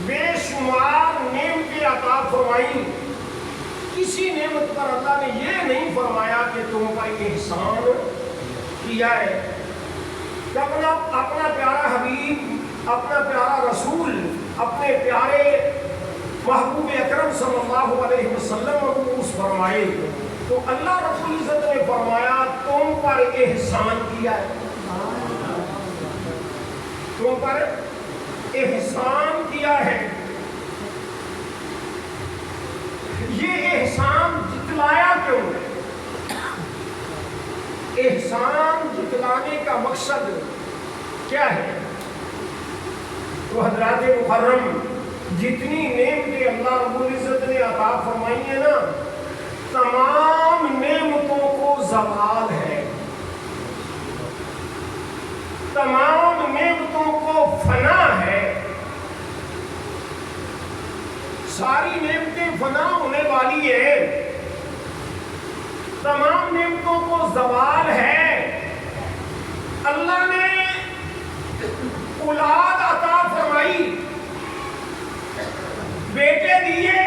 بے شمار نعمتیں عطا فرمائی. کسی نعمت پر اللہ نے یہ نہیں فرمایا کہ تم پر احسان کیا ہے. کہ اپنا پیارا حبیب، اپنا پیارا رسول، اپنے پیارے محبوب اکرم صلی اللہ علیہ وسلم مبعوث فرمائے تو اللہ رب العزت نے فرمایا تم پر احسان کیا ہے، تم پر احسان کیا ہے. یہ احسان جتلایا کیوں ہے؟ احسان جتلانے کا مقصد کیا ہے؟ تو حضرات محرم، جتنی نعمتیں اللہ رب العزت نے عطا فرمائی ہیں نا، تمام نعمتوں کو زوال ہے، تمام نعمتوں کو فنا ہے. ساری نعمتیں فنا ہونے والی ہیں، تمام نعمتوں کو زوال ہے. اللہ نے اولاد عطا فرمائی، بیٹے دیے،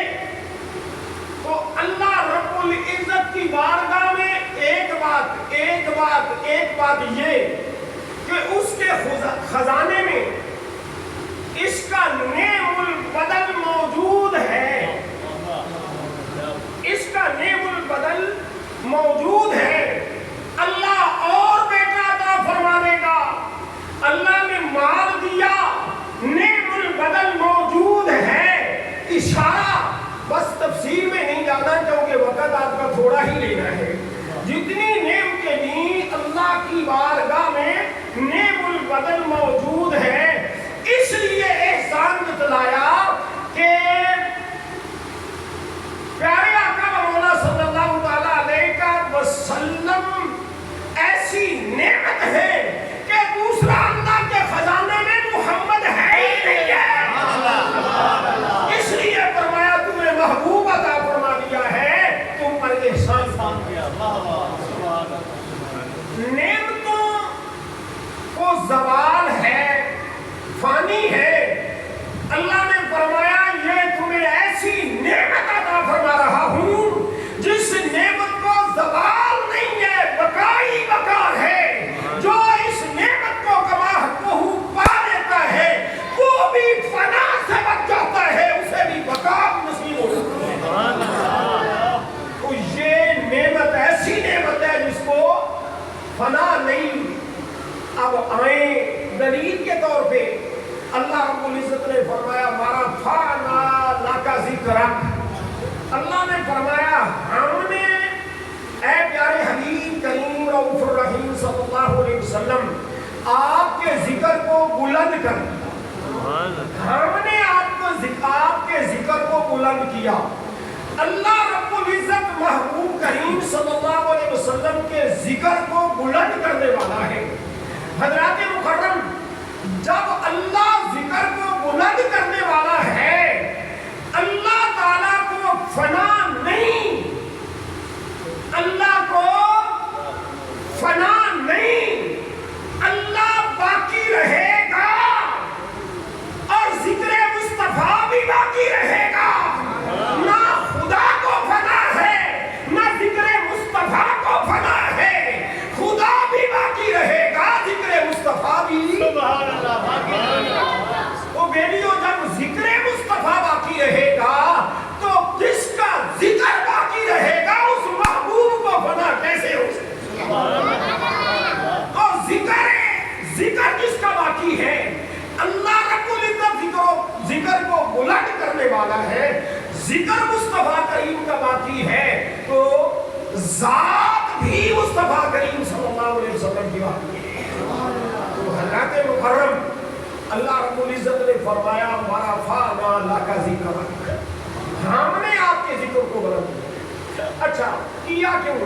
تو اللہ رب العزت کی بارگاہ میں ایک بات یہ کہ اس کے خزانے میں اس کا نعم البدل موجود ہے، اس کا نعم البدل موجود ہے. اللہ اور بیٹا عطا فرما دے گا. اللہ نے مال دیا، نعم البدل موجود ہے. اشارہ بس تفصیل میں نہیں جانا کیونکہ وقت آپ کا تھوڑا ہی لینا ہے. جتنی نعمتیں دی اللہ کی بارگاہ میں نعم البدل موجود ہے. اس لیے احسان جتلایا کہ پیارے آقا مولا صلی اللہ تعالیٰ علیہ وسلم ایسی نعمت ہے کہ دوسرا اللہ کے خزانے میں محمد ہے ہی نہیں ہے. اس لیے فرمایا تمہیں محبوب عطا فرما دیا ہے، تم پر احسان کیا. نعمتوں کو زوال ہے، فانی ہے. اللہ نے فرمایا یہ تمہیں ایسی نعمت عطا فرما رہا ہوں جس نعمت کو زوال نہیں ہے، بقائی بقا ہے. جو اس نعمت کو کما کو پا لیتا ہے وہ بھی فنا سے بچ جاتا ہے، اسے بھی بقا نصیب ہو جاتا ہے. تو یہ نعمت ایسی نعمت ہے جس کو فنا نہیں. اب آئیں دلیل کے طور پہ اللہ رب العزت نے فرمایا مارا فانا لاکا ذکرک. اللہ نے فرمایا ہم نے اے پیارے حبیب کریم رؤوف الرحیم صلی اللہ علیہ وسلم آپ کے ذکر کو بلند کر دیا. ہم نے آپ کے ذکر کو بلند کیا. اللہ رب العزت محبوب کریم صلی اللہ علیہ وسلم کے ذکر کو بلند کرنے والا ہے. حضرات مکرم، جب اللہ ذکر کو بلند کرنے والا ہے، اللہ تعالیٰ کو فنا نہیں، اللہ کو فنا نہیں، اللہ باقی رہے گا اور ذکر مصطفیٰ بھی باقی رہے گا. نہ خدا کو فنا ہے، نہ ذکر مصطفیٰ کو فنا ہے. خدا بھی باقی رہے گا، ذکر مصطفیٰ بھی. سبحان اللہ. باقی رہے گا. وہ بیٹیوں، جب ذکر مصطفیٰ باقی رہے گا تو جس کا ذکر باقی رہے گا اس محبوب کو فنا کیسے ہو سکے؟ اور ذکر جس کا باقی ہے، اللہ رب العزت ذکر کو بلند کرنے والا ہے. ذکر مصطفیٰ کریم کا باقی ہے تو ذات بھی مصطفیٰ کریم صلی اللہ علیہ وسلم کی باقی ہے. تو حضرات مکرم، اللہ رب العزت نے فرمایا ہمارا فانا لاکا ذکرک، ہم نے آپ کے ذکر کو بلند کیا. اچھا کیا کیوں؟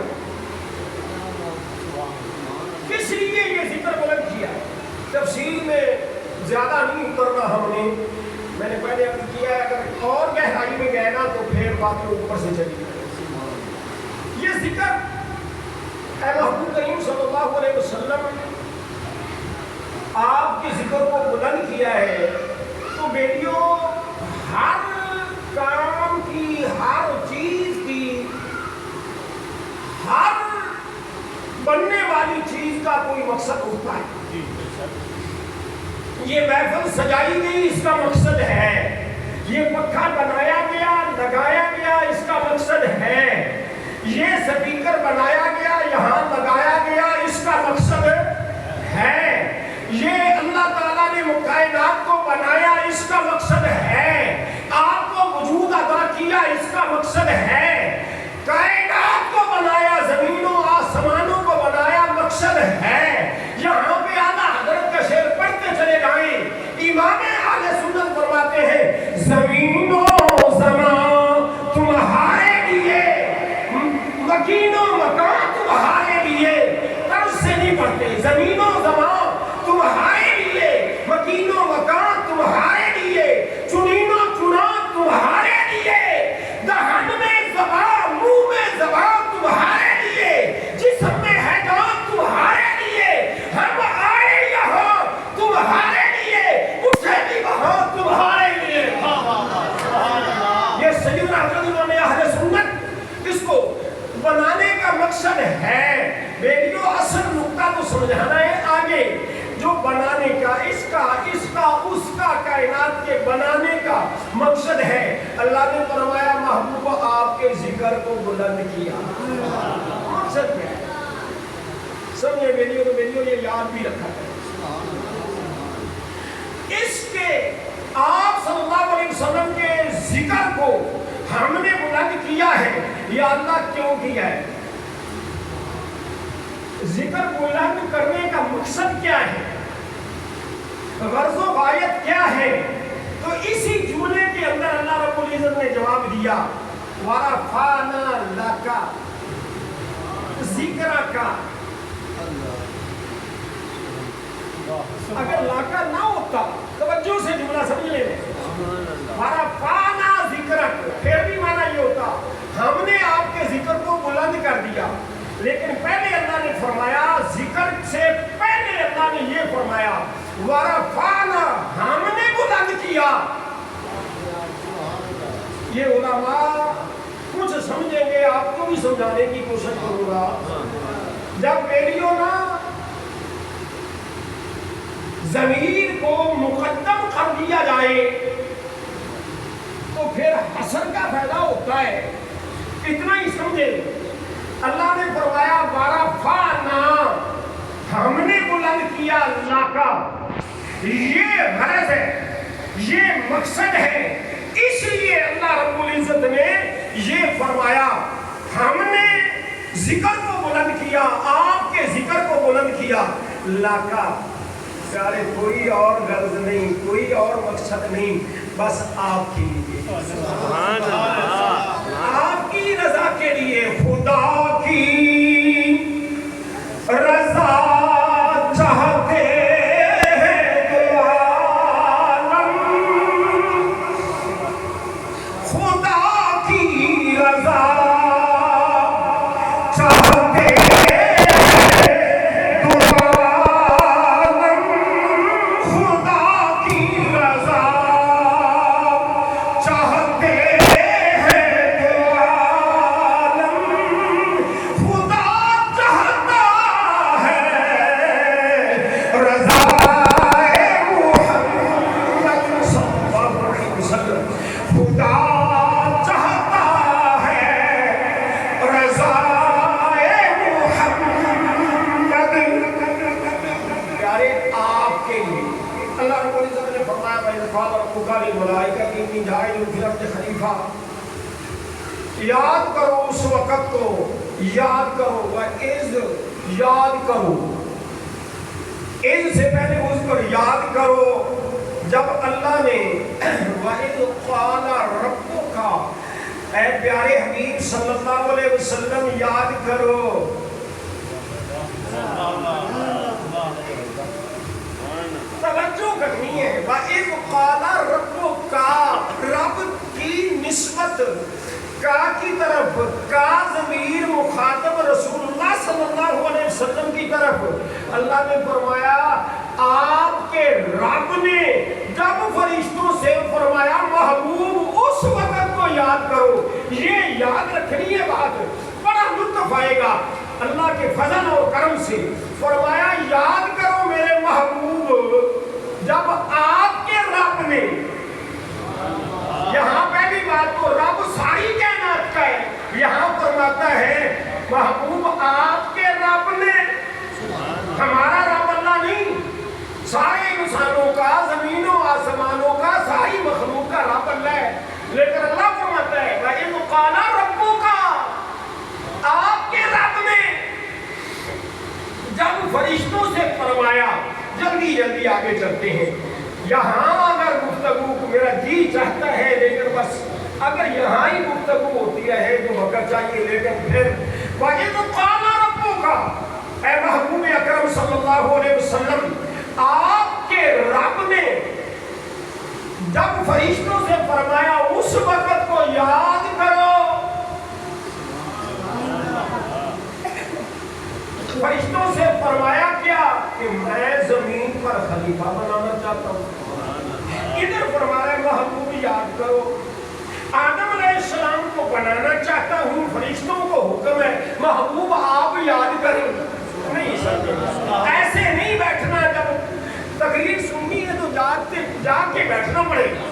کس لیے یہ ذکر بلند کیا؟ تفصیل میں زیادہ نہیں اترنا ہم نے. میں نے پہلے عرض کیا ہے اگر اور گہرائی میں گئے نا تو پھر باتیں اوپر سے چلی جائیں. یہ ذکر اے محبوب کریم صلی اللہ علیہ وسلم آپ کے ذکر کو بلند کیا ہے بیٹیوں ہر کام کی، ہر چیز کی، ہر بننے والی چیز کا کوئی مقصد ہوتا ہے. یہ محفل سجائی گئی، اس کا مقصد ہے. یہ پنکھا بنایا گیا، لگایا گیا، اس کا مقصد ہے. یہ سپیکر بنایا گیا، یہاں لگایا گیا، اس کا مقصد ہے. یہ اللہ تعالیٰ نے کائنات کو بنایا، اس کا مقصد ہے. آپ کو وجود عطا کیا، اس کا مقصد ہے. کائنات کو بنایا، زمینوں آسمانوں کو بنایا، مقصد ہے. یہاں پہ اعلیٰ حضرت کا شعر پڑھتے چلے جائیں. امام اہل سنت فرماتے ہیں زمین و زمان تمہارے لیے، مکین و مکان تمہارے لیے. طرز سے نہیں پڑھتے. زمین و زمان تمہارے لیے، مکین و مکان تمہارے لیے، چنین و چنان تمہارے لیے، دہن میں زبان منہ میں زبان تمہارے لیے، جسم میں ہے جان تمہارے لیے. ہم آئے یہاں تمہارے لیے، اٹھے بھی وہاں تمہارے لیے. یہ سیدنا حضرت امام اہل سنت اس کو بنانے کا مقصد ہے. بیٹیوں اصل نقطہ تو سمجھانا ہے آگے. جو بنانے کا، اس کا اس کا کائنات کے بنانے کا مقصد ہے. اللہ نے فرمایا محبوب آپ کے ذکر کو بلند کیا. مقصد کیا ہے؟ سمجھے بیٹیوں تو بیٹیوں یہ یاد بھی رکھا ہے. اس کے آپ صلی اللہ علیہ وسلم کے ذکر کو ہم نے بلند کیا ہے. یا اللہ کیوں کیا ہے؟ ذکر بلند کرنے کا مقصد کیا ہے؟ غرض و غایت کیا ہے؟ تو اسی جملے کے اندر اللہ رب العزت نے جواب دیا وَرَفَعْنَا لَكَ ذِكْرَكَ. اگر لاکا نہ ہوتا، توجہ سے جملہ سمجھ لیں، وَرَفَعْنَا ذِكْرَكَ پھر بھی معنی یہ ہوتا ہم نے آپ کے ذکر کو بلند کر دیا. لیکن پہلے اللہ نے فرمایا، ذکر سے پہلے اللہ نے یہ فرمایا وَرَفَعْنَا ہم نے بلند کیا. یہ علماء کچھ سمجھیں گے، آپ کو بھی سمجھانے کی کوشش کروں گا. جب بیٹیوں نا ضمیر کو مقدم کر دیا جائے تو پھر حسن کا فائدہ ہوتا ہے. اتنا ہی سمجھے. اللہ نے فرمایا وَرَفَعْنَا ہم نے بلند کیا لاکا. یہ غرض ہے، یہ مقصد ہے. اس لیے اللہ رب العزت نے یہ فرمایا ہم نے ذکر کو بلند کیا، آپ کے ذکر کو بلند کیا لاکا. پیارے کوئی اور غرض نہیں، کوئی اور مقصد نہیں، بس آپ کے لیے، آپ کی رضا کے لیے. خدا کی رضا چاہتے ہیں تو عالم، خدا کی رضا چاہتے یاد کرو اس وقت کو، یاد کرو وَإِذْ یاد کرو. اِذْ سے پہلے اذکر یاد کرو جب اللہ نے وَإِذْ قَالَ رَبُّكَ اے پیارے حبیب صلی اللہ علیہ وسلم یاد کرو. توجہ کرنی ہے. وَإِذْ قَالَ رَبُّكَ رب کی نسبت کا کی طرف، کا ضمیر مخاطب رسول اللہ صلی اللہ علیہ وسلم کی طرف. اللہ نے فرمایا آپ کے رب نے جب فرشتوں سے کرو. یہ یاد رکھنی ہے بات, بڑا لطف آئے گا اللہ کے فضل اور کرم سے. فرمایا یاد کرو میرے محبوب جب آپ کے رب نے, یہاں پہلی بات تو رب ساری کائنات کا ہے, یہاں فرماتا ہے محبوب آپ کے رب نے, ہمارا رب اللہ نہیں, سارے انسانوں کا, زمینوں آسمانوں کا, ساری مخلوق کا رب اللہ ہے. لیکن اللہ فرماتا ہے وَإِذْ قَالَ رَبُّكَ, آپ کے رب نے جب فرشتوں سے فرمایا. جلدی جلدی آگے چلتے ہیں. یہاں اگر گفتگو کو میرا جی چاہتا ہے, لیکن بس اگر یہاں ہی گفتگو ہوتی رہے تو وقت چاہیے. لیکن پھر وَإِذْ قَالَ رَبُّكَ, اے محبوب اکرم صلی اللہ علیہ وسلم, آپ کے رب نے جب فرشتوں سے فرمایا اس وقت کو یاد کرو. فرشتوں سے فرمایا کیا کہ میں زمین پر خلیفہ بنانا چاہتا ہوں. ادھر فرما رہے محبوب یاد کرو, آدم علیہ السلام کو بنانا چاہتا ہوں, فرشتوں کو حکم ہے محبوب آپ یاد کریں. نہیں سمجھے, ایسے نہیں بیٹھنا, جب تقریر سننی ہے تو جاگ کے بیٹھنا پڑے گا.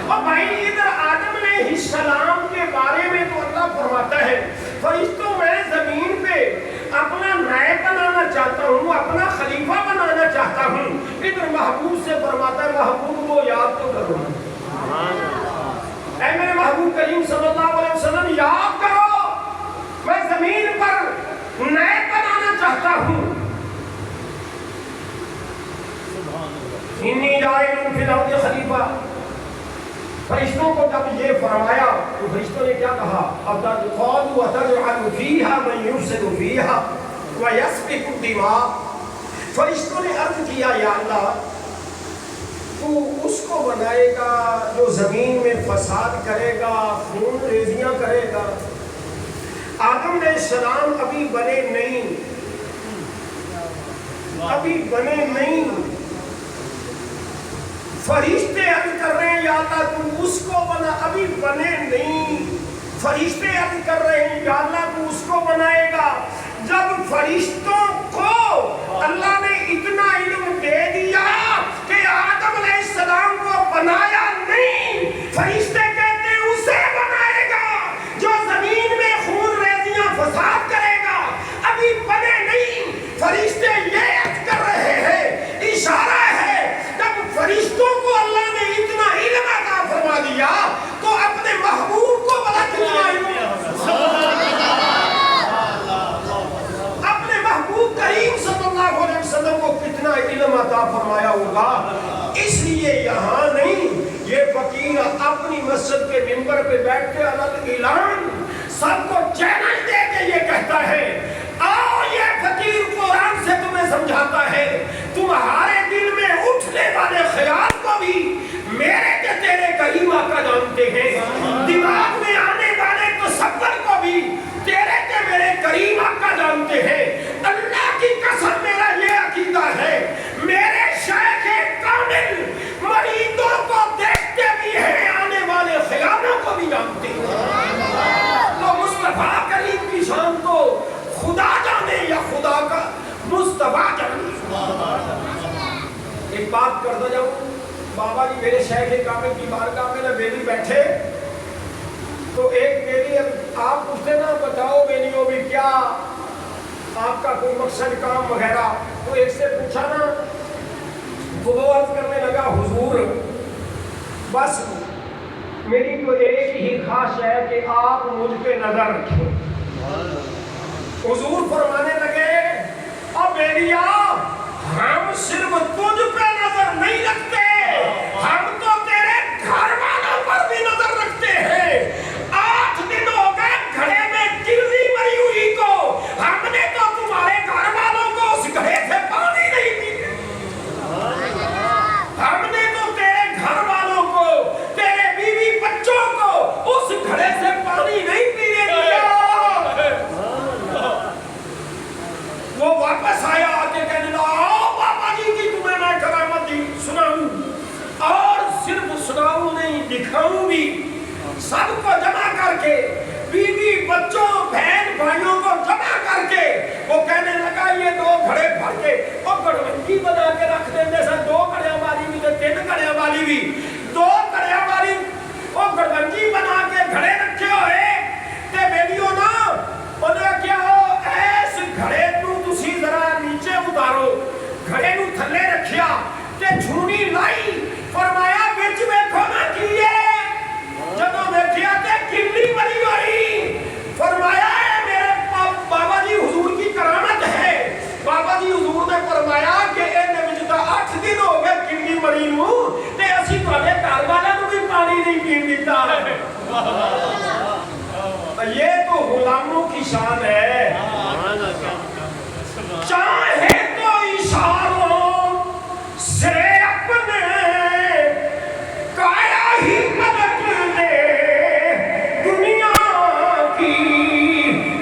اور بھائی ادھر آدم علیہ السلام کے بارے میں تو اللہ فرماتا ہے فرشتوں میں زمین پہ اپنا نائب بنانا چاہتا ہوں, اپنا خلیفہ بنانا چاہتا ہوں. ادھر محبوب سے فرماتا ہے محبوب کو یاد تو کرو. اے میرے محبوب کریم صلی اللہ علیہ وسلم یاد کرو, میں زمین پر نائب بنانا چاہتا ہوں. انی جاعل فی الارض خلیفہ. فرشتوں کو جب یہ فرمایا تو فرشتوں نے کیا کہا, قالوا اتجعل فیہا من یفسد فیہا ویسفک الدماء. فرشتوں نے عرض کیا یا اللہ تو اس کو بنائے گا جو زمین میں فساد کرے گا, خون ریزیاں کرے گا. آدم علیہ السلام ابھی بنے نہیں, ابھی بنے نہیں. فرشتے عرض کر رہے ہیں یا اللہ تو اس کو بنا, ابھی بنے نہیں. فرشتے عرض کر رہے ہیں یا اللہ تو اس کو بنائے گا. جب فرشتوں کو اللہ نے اتنا علم دے دیا کہ آدم علیہ السلام کو بنایا نہیں, فرشتے کہتے ہیں اسے بنائے گا جو زمین میں خون ریزیاں فساد کرے گا. ابھی بنے نہیں. فرشتے یہ عرض کر رہے ہیں, اشارہ ہے جب فرشتوں کو اللہ نے اتنا علم عطا فرما دیا تو اپنے محبوب کو بڑا کتنا علم, اپنے محبوب کریم صلی اللہ علیہ وسلم کو کتنا علم عطا فرمایا ہوگا. اس لیے یہاں نہیں, یہ فقیر اپنی مسجد کے منبر پہ بیٹھ کے الگ اعلان سب کو چیلنج دے کے یہ کہتا ہے آؤ یہ فقیر قرآن سے تمہیں سمجھاتا ہے, تمہارے دل میں اٹھنے والے خیال کو بھی میرے کے تیرے کریم آقا جانتے ہیں, دماغ میں آنے والے تصور کو بھی تیرے کے میرے کریم آقا جانتے ہیں. اللہ کی قسم میرا یہ عقیدہ ہے, میرے شیخ کامل مریدوں کو دیکھتے بھی ہیں, آنے والے خیالوں کو بھی جانتے ہیں. تو مصطفیٰ کریم کی شان تو خدا جانے یا خدا کا مصطفیٰ جانے. ایک بات کرتا جاؤں, بابا جی میرے شیخ کامل کی بارگاہ میں نہ بیلی بیٹھے تو ایک بیلی, آپ پوچھتے نا بتاؤ بیلیوں بھی کیا آپ کا کوئی مقصد کام وغیرہ, تو ایک سے پوچھا نا تو وہ عرض کرنے لگا حضور بس میری تو ایک ہی خواہش ہے کہ آپ مجھ پہ نظر رکھیں. حضور فرمانے لگے اب بیلیا ہم صرف تجھ پہ نظر نہیں رکھتے, ہم تو تیرے گھر والوں پر بھی نظر رکھتے ہیں. 8 دن ہو گئے گھڑے میں گرنی مری ہوئی کو, ہم نے تو تمہارے گھر والوں کو اس گھڑے سے پانی نہیں پینے, ہم نے تو تیرے گھر والوں کو, تیرے بیوی بچوں کو اس گھڑے سے پانی نہیں پینے دیا. وہ واپس آیا آ کے کہنے لگا بابا جی کی تمہیں کر کے وہ کہنے لگا یہ 2 گھڑے بھر کے اور گڑونجی بنا کے رکھ دیندے سن 2 گھڑیاں والی بھی تے 3 گھڑیاں والی بھی 2 گھڑیاں والی اور گڑونجی بنا کے گھڑے رکھے ہوئے تے بیلیو نا انہیں کیا ہو ایس گھڑے تو تسی ذرا نیچے اتارو گھڑے نو تھلے رکھیا تے جھونی لائی فرمایا وچ ویکھو نا کیے جدوں ویکھیا تے کلی بڑی ہوئی فرمایا اے میرے بابا جی حضور کی کرامت ہے بابا جی حضور نے فرمایا کہ اے وچ تا 8 دن ہو گئے کلی بڑی نو تے اسی تواڈے گھر والے نو بھی پانی نہیں پین دتا یہ تو غلاموں کی شان ہے چاہے تو اشاروں سے اپنے کایا ہی مدد دے دنیا کی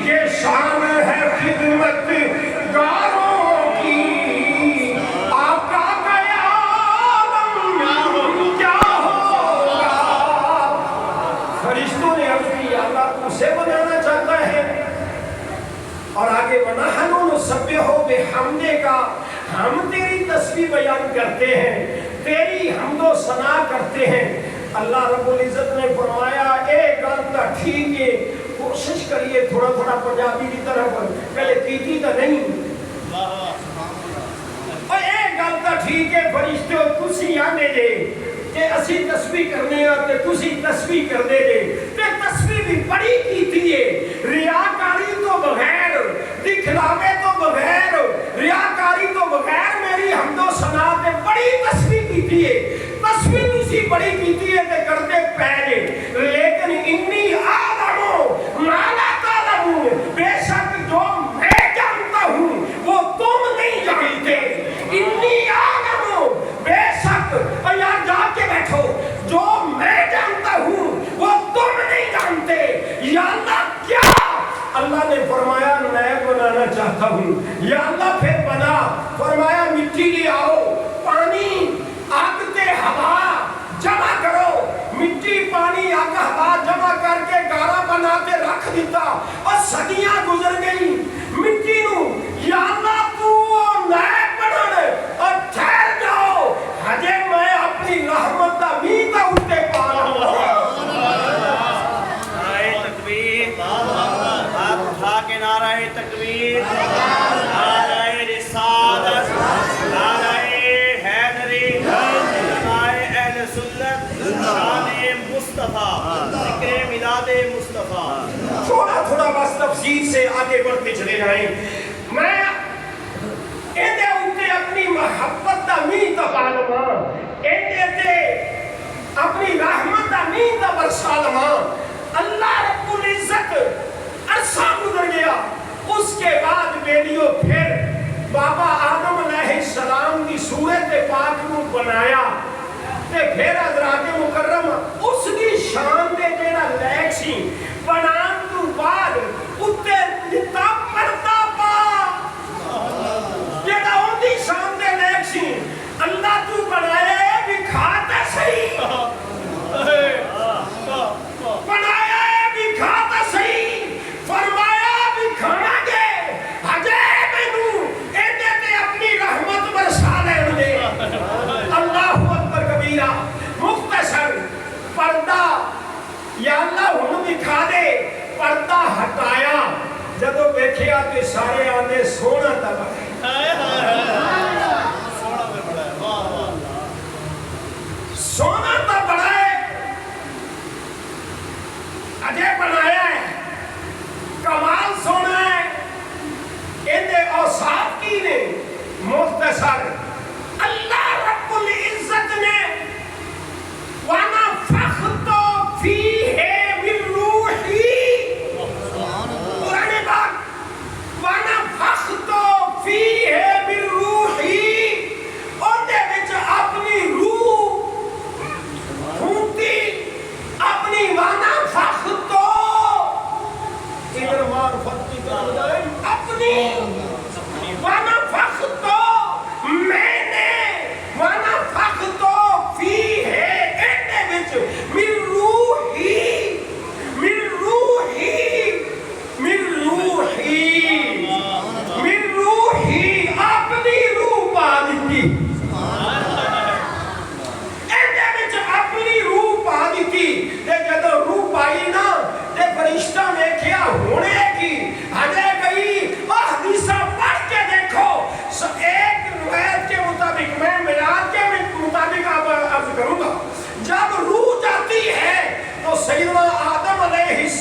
یہ شان ہے خدمت گاروں کی آپ کا قیام کیا ہوگا فرشتوں نے عرض کی اللہ اسے بنانا چاہتا ہے اور آگے وَنَحْنُ نُسَبِّحُ بِحَمْدِكَ ہم تیری تسبیح بیان کرتے ہیں تیری حمد و ثنا کرتے ہیں اللہ رب العزت نے فرمایا اے گل تا ٹھیک ہے کوشش کریے تھوڑا تھوڑا پنجابی کی طرف پہلے کیتی تا نہیں اور اے گل تا ٹھیک ہے فرشتوں تسی آنے دے کہ اسی تسبیح کرنے ہیں تے تسی تسبیح کر دے دے تے تسبیح بھی بڑی کیتی ہے ریاکاری تو بغیر دکھلاوے تو بغیر ریاکاری تو بغیر میری حمد و ثنا تے بڑی تسبیح کیتی ہے تسبیح تسی بڑی کیتی ہے تے کرتے پہلے لیکن انی آدمو مالا تعلمون بے شک جو میں جانتا ہوں وہ تم نہیں جانتے انی آدمو بے شک اور یہاں جا کے بیٹھو جو میں جانتا ہوں وہ تم نہیں جانتے یا اللہ کیا اللہ نے فرمایا میں بنانا چاہتا ہوں یا اللہ پھر بنا فرمایا مٹی لے آؤ پانی آگ تے ہوا جمع کرو مٹی پانی آگ ہوا جمع کر کے گارا بنا کے رکھ دیتا اور صدیاں گزر گئی مٹی نو یا اللہ تو نئے بنانے اور ٹھہر جاؤ ہجے میں اپنی رحمت دا میتا اٹھے پانا نعرہ تکبیر نعرہ رسالت نعرہ حیدری علماء اہل سنت شان مصطفیٰ ذکر میلاد مصطفیٰ تھوڑا تھوڑا بس تفسیر سے آگے بڑھتے چلے جائیں میں ایدے اٹھے اپنی محبت دا میتا پالما ایدے تے اپنی رحمت دا میتا برسالما اللہ رب العزت عرصہ گزر گیا اس کے بعد بیلیوں پھر بابا آدم علیہ السلام کی صورت پاک کو بنایا تے پھر حضرات مکرم اس کی شان دے جیڑا لیک سی بنان تو بعد اتے جتا پردہ پا جیڑا ان دی شان دے لیک سی اللہ تو بنائے بھی کھاتا صحیح بنایا بھی کھاتا صحیح فرمایا بھی کھانا گے حجے مینو ایڈے تے اپنی رحمت برسا لین دے اللہ اکبر کبیرہ مختصر پردہ یا اللہ ہن دکھا دے پردہ ہٹایا جدو دیکھیا تے سارے آنے سونا تا بڑھائے سونا تا بڑھائے اجے بنایا ہے کمال سونا ہے اندے اوصاف کی نے مختصر اللہ رب العزت نے وَنَفَخْتُ فِيهِ مِن رُوحِي قرآن پاک وَنَفَخْتُ فِيهِ مِن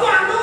ਤੁਹਾਨੂੰ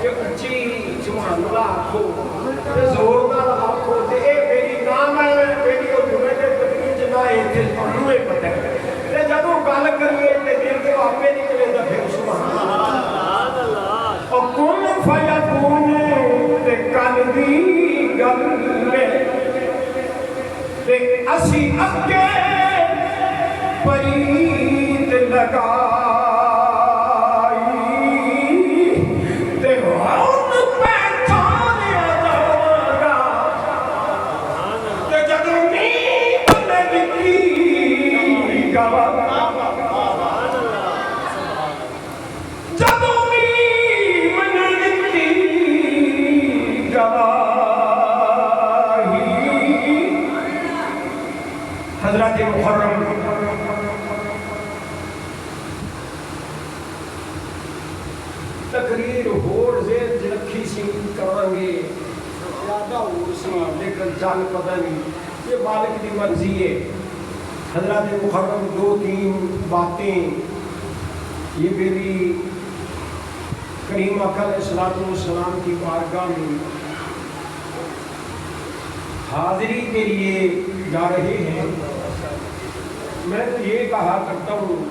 کہ اچھی سبحان اللہ آکھو تے زور نال آکھو تے اے میری نام ہے میری او جمعے دے تقریر چ نہ ایتھے تانوں اے پتہ ہے تے جدوں گل کریے تے دل تو آپے نکلے دا پھر سبحان اللہ او کون فیکون تے کل دی گل تے اسی اگے پرید لگائی تے ہون پہچانیا جاواں تے جدوں نیند لگی گواہ جدوں نیند لگی گواہی حضرت محرم تقریر ہور زیر جلکھی سی کریں گے زیادہ ہور سی لیکن چل پتہ نہیں یہ مالک کی مرضی ہے حضرت محرم دو تین باتیں یہ میری کریم آقا علیہ السلام کی بارگاہ میں حاضری کے لیے جا رہے ہیں میں تو یہ کہا کرتا ہوں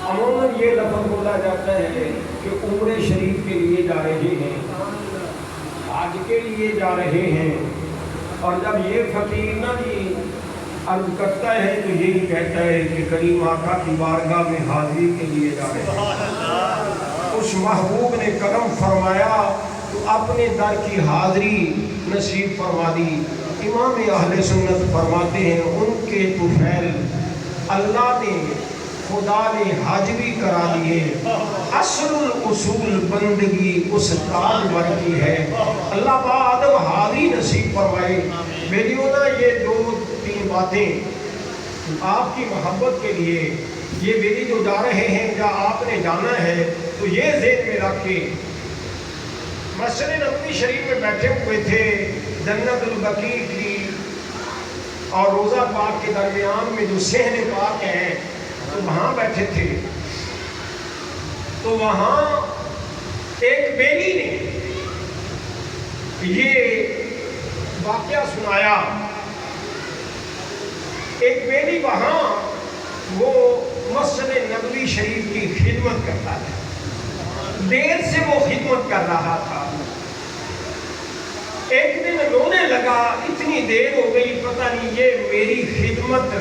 عموماً یہ لفظ بولا جاتا ہے کہ عمرہ شریف کے لیے جا رہے ہیں حج کے لیے جا رہے ہیں اور جب یہ فقیر نا جی عرض کرتا ہے تو یہی کہتا ہے کہ کریم آقا کی بارگاہ میں حاضری کے لیے جا رہے ہیں اس محبوب نے کرم فرمایا تو اپنے در کی حاضری نصیب فرما دی امام اہل سنت فرماتے ہیں ان کے طفیل اللہ نے خدا نے حج بھی کرا دیے اصل الاصول بندگی اس تاجور کی ہے اللہ با آدم حاضری نصیب فرمائے میری ہونا یہ دو تین باتیں آپ کی محبت کے لیے یہ میری جو جا رہے ہیں یا آپ نے جانا ہے تو یہ ذہن میں رکھ کے مسجد نبوی شریف میں بیٹھے ہوئے تھے جنت البقیع کی اور روزہ پاک کے درمیان میں جو صحن پاک ہے تو وہاں بیٹھے تھے تو وہاں ایک بیلی نے یہ واقعہ سنایا ایک بیلی وہاں وہ مسجد نبوی شریف کی خدمت کرتا ہے دیر سے وہ خدمت کر رہا تھا ایک دن رونے لگا اتنی دیر ہو گئی پتہ نہیں یہ میری خدمت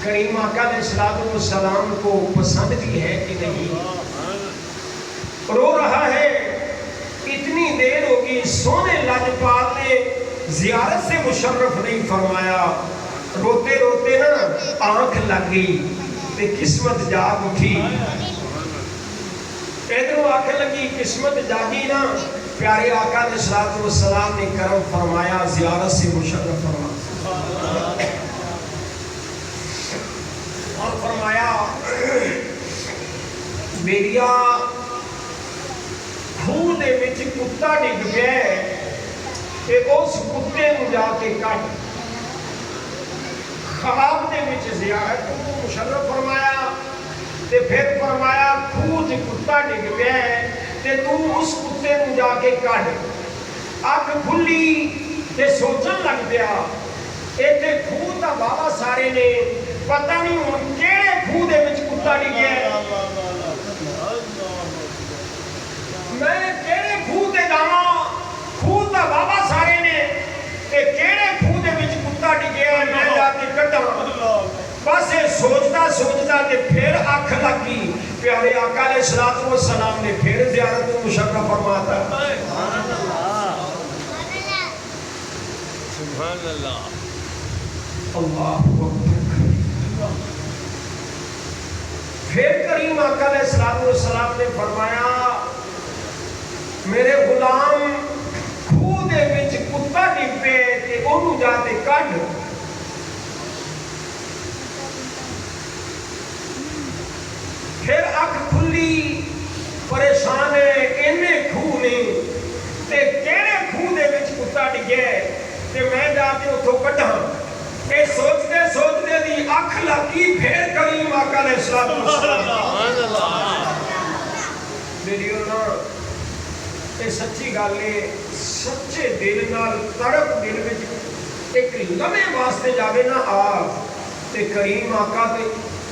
کریم آقا علیہ السلام کو پسند بھی ہے کہ نہیں رو رہا ہے اتنی دیر ہوگی سونے لاجپال نے زیارت سے مشرف نہیں فرمایا روتے روتے نا آنکھ لگ گئی تے قسمت جاگ اٹھی ادھروں آنکھ لگی قسمت جاگی نا پیارے آقا علیہ السلام نے کرم فرمایا زیارت سے مشرف فرمایا اور فرمایا میریا کھوہ دے وچ کتا ڈگ گیا کہ اس کتے نو جا کے کٹ خواب دے وچ زیارت کو مشرف فرمایا تے پھر فرمایا کھوہ تے کتا ڈگ گیا تے تو اس کتے نو جا کے کٹ اکھ کھلی تے سوچن لگ پیا ایتھے کھوہ دا بابا سارے نے پتہ نہیں ہن کیڑے کھوہ دے وچ کتا ڈگیا میں کیڑے کھوہ تے جاواں کھوہ دا بابا سارے نے تے کیڑے کھوہ دے وچ کتا ڈگیا میں جا کے کڈاں بس یہ سوچتا تے پھر اکھ لگی پیارے آقا علیہ السلام نے پھر زیارت کو مشرف فرماتا سبحان اللہ اللہ اکبر پھر کریم آقا علیہ السلام نے فرمایا میرے غلام کھوہ دے وچ کتا ڈگ پے تے اونوں جا کے کڈ پھر اکھ کھلی پریشان ہے اینے کھوہ نہیں تے کیڑے کھوہ دے وچ کتا ڈگیا تے میں جا کے اتھوں کڈاں اے سوچتے دی اکھ لگی پھر کریم آقا علیہ السلام میری نا ਤੇ ਸੱਚੀ ਗੱਲ ਏ ਸੱਚੇ ਦਿਲ ਨਾਲ ਤੜਪ ਦਿਲ ਵਿੱਚ ਇੱਕ ਲਮੇ ਵਾਸਤੇ ਜਾਵੇ ਨਾ ਆ ਤੇ ਕਰੀਮ ਆਕਾ ਤੇ